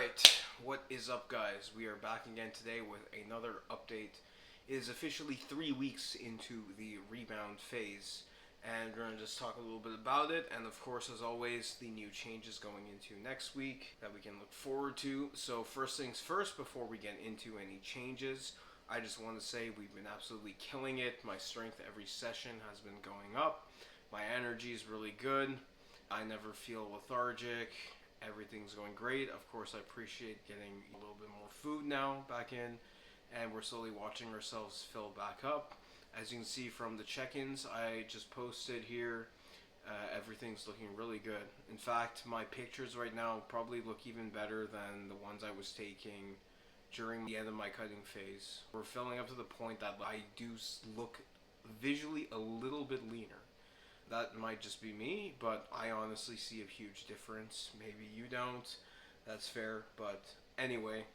Alright, what is up guys? We are back again today with another update. It is officially 3 weeks into the rebound phase, and we're going to just talk a little bit about it, and of course, as always, the new changes going into next week that we can look forward to. So first things first, before we get into any changes, I just want to say we've been absolutely killing it. My strength every session has been going up. My energy is really good. I never feel lethargic. Everything's going great. Of course, I appreciate getting a little bit more food now back in, and we're slowly watching ourselves fill back up. As you can see from the check-ins I just posted here, everything's looking really good. In fact, my pictures right now probably look even better than the ones I was taking during the end of my cutting phase. We're filling up to the point that I do look visually a little bit leaner. That might just be me, but I honestly see a huge difference. Maybe you don't. That's fair. But anyway,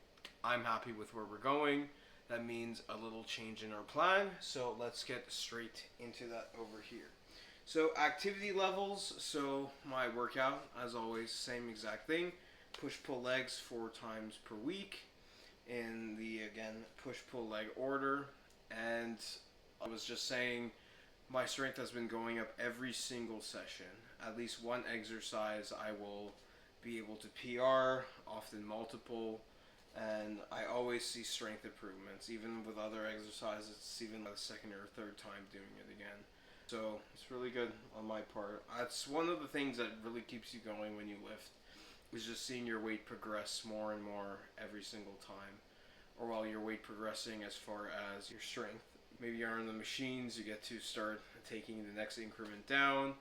I'm happy with where we're going. That means a little change in our plan. So let's get straight into that over here. So activity levels. So my workout, as always, same exact thing. Push-pull legs 4 times per week in the, again, push-pull leg order. And I was just saying, my strength has been going up every single session. At least one exercise I will be able to PR, often multiple, and I always see strength improvements. Even with other exercises, it's even the second or third time doing it again. So it's really good on my part. That's one of the things that really keeps you going when you lift, is just seeing your weight progress more and more every single time, or while your weight progressing as far as your strength. Maybe you're on the machines, you get to start taking the next increment down,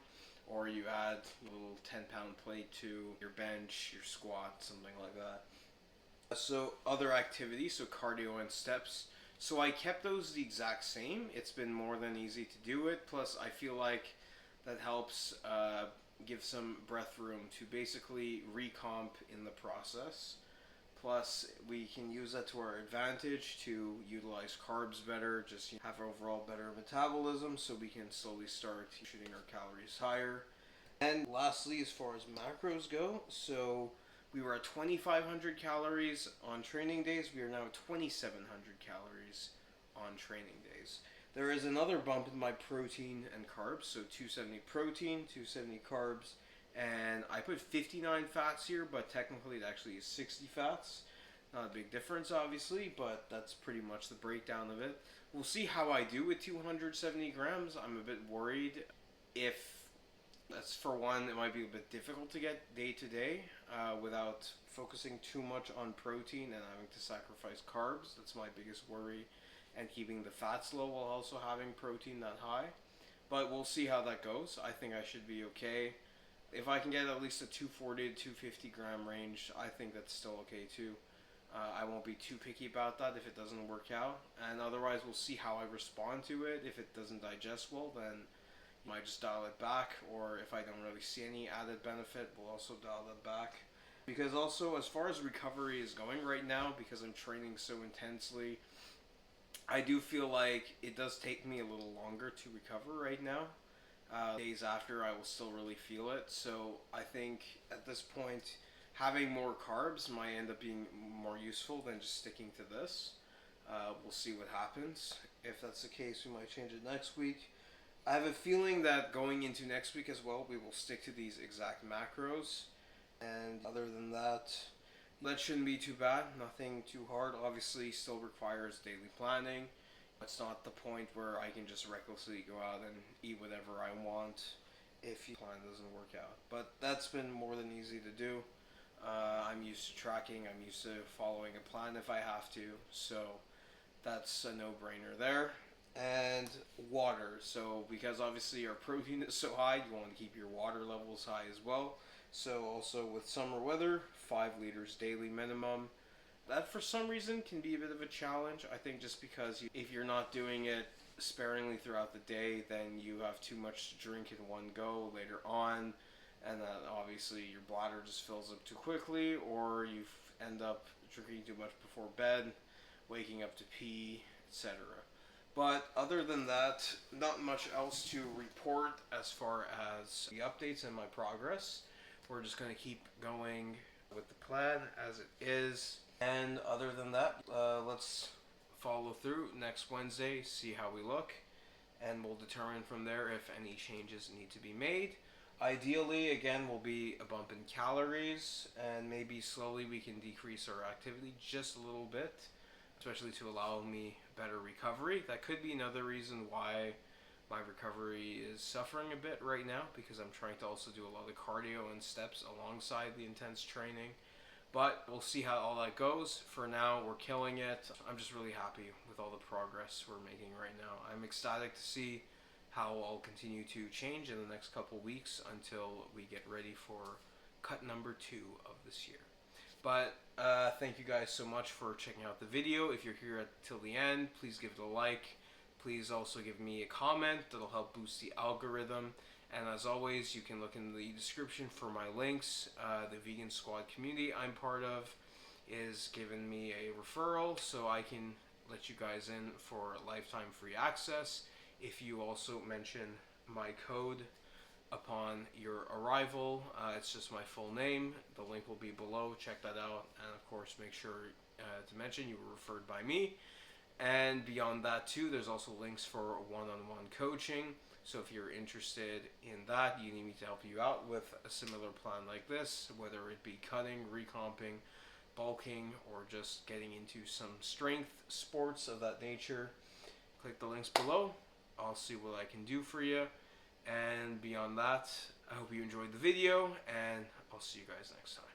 or you add a little 10-pound plate to your bench, your squat, something like that. So other activities, so cardio and steps. So I kept those the exact same. It's been more than easy to do it. Plus I feel like that helps give some breath room to basically recomp in the process. Plus, we can use that to our advantage to utilize carbs better, just have overall better metabolism, so we can slowly start shooting our calories higher. And lastly, as far as macros go, so we were at 2,500 calories on training days. We are now at 2,700 calories on training days. There is another bump in my protein and carbs, so 270 protein, 270 carbs. And I put 59 fats here, but technically it actually is 60 fats. Not a big difference, obviously, but that's pretty much the breakdown of it. We'll see how I do with 270 grams. I'm a bit worried if, that's for one, it might be a bit difficult to get day to day without focusing too much on protein and having to sacrifice carbs. That's my biggest worry, and keeping the fats low while also having protein that high. But we'll see how that goes. I think I should be okay. If I can get at least a 240 to 250 gram range, I think that's still okay too. I won't be too picky about that if it doesn't work out. And otherwise, we'll see how I respond to it. If it doesn't digest well, then you might just dial it back. Or if I don't really see any added benefit, we'll also dial that back. Because also, as far as recovery is going right now, because I'm training so intensely, I do feel like it does take me a little longer to recover right now. Days after, I will still really feel it. So I think at this point, having more carbs might end up being more useful than just sticking to this. We'll see what happens. If that's the case, we might change it next week. I have a feeling that going into next week as well, we will stick to these exact macros. And other than that, that shouldn't be too bad. Nothing too hard. Obviously, still requires daily planning. It's not the point where I can just recklessly go out and eat whatever I want if the plan doesn't work out. But that's been more than easy to do. I'm used to tracking. I'm used to following a plan if I have to. So that's a no-brainer there. And water. So because obviously our protein is so high, you want to keep your water levels high as well. So also with summer weather, 5 liters daily minimum. That for some reason can be a bit of a challenge. I think just because if you're not doing it sparingly throughout the day, then you have too much to drink in one go later on, and then obviously your bladder just fills up too quickly, or you end up drinking too much before bed, waking up to pee, etc. But other than that, not much else to report as far as the updates and my progress. We're just going to keep going with the plan as it is. And other than that, let's follow through next Wednesday, see how we look, and we'll determine from there if any changes need to be made. Ideally, again, will be a bump in calories, and maybe slowly we can decrease our activity just a little bit, especially to allow me better recovery. That could be another reason why my recovery is suffering a bit right now, because I'm trying to also do a lot of cardio and steps alongside the intense training. But we'll see how all that goes. For now, we're killing it. I'm just really happy with all the progress we're making right now. I'm ecstatic to see how I'll continue to change in the next couple weeks until we get ready for cut number 2 of this year. But thank you guys so much for checking out the video. If you're here till the end, please give it a like. Please also give me a comment. That'll help boost the algorithm. And as always, you can look in the description for my links. The Vegan Squad community I'm part of is giving me a referral, so I can let you guys in for lifetime free access if you also mention my code upon your arrival. It's just my full name. The link will be below. Check that out. And of course, make sure to mention you were referred by me. And beyond that too, there's also links for one-on-one coaching. So if you're interested in that, you need me to help you out with a similar plan like this, whether it be cutting, recomping, bulking, or just getting into some strength sports of that nature, click the links below. I'll see what I can do for you. And beyond that, I hope you enjoyed the video, and I'll see you guys next time.